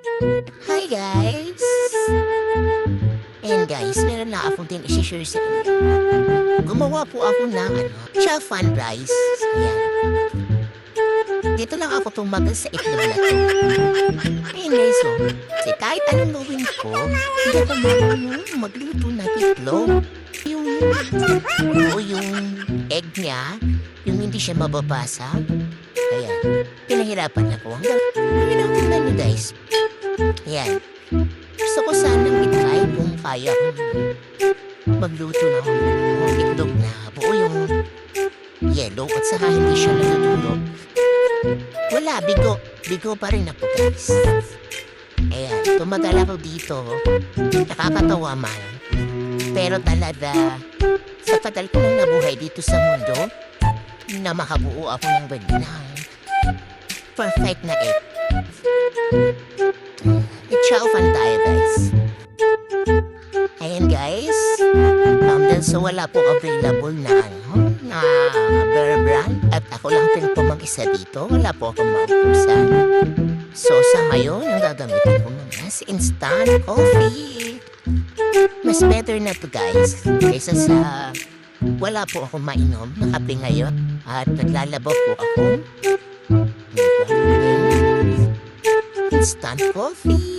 Hi guys! And guys, meron na akong din isi-share sa inyo. Gumawa po ako ng chaffan rice. Ayan. Dito lang ako tumagal sa itlog na to. Ayan guys, so, kahit anong gawin ko, hindi ako marunong magluto ng itlog. Yung egg niya, yung hindi siya mababasa. Ayan, pinahirapan ako. Hanggang tingnan nyo guys. Ayan. Gusto ko sanang itry kung kaya kong magluto ng itlog na buo yung yellow at saka hindi siya natutulog. Wala, bigo. Bigo pa rin ako guys. Ayan, tumagal ako dito. Nakakatawa man. Pero talaga, sa tagal ko nang nabuhay dito sa mundo, na makabuo ako ng ganyan. Perfect na egg. Ciao fan tayo guys. Ayan guys. Dahil so wala po available na bear brand at ako lang din po mag-isa dito. Wala po akong mautusan. So sa ngayon, ang gagamitin ko muna si instant coffee. Mas better na to guys kaysa sa wala po akong mainom na kape ngayon. At naglalaba po ako. Instant coffee.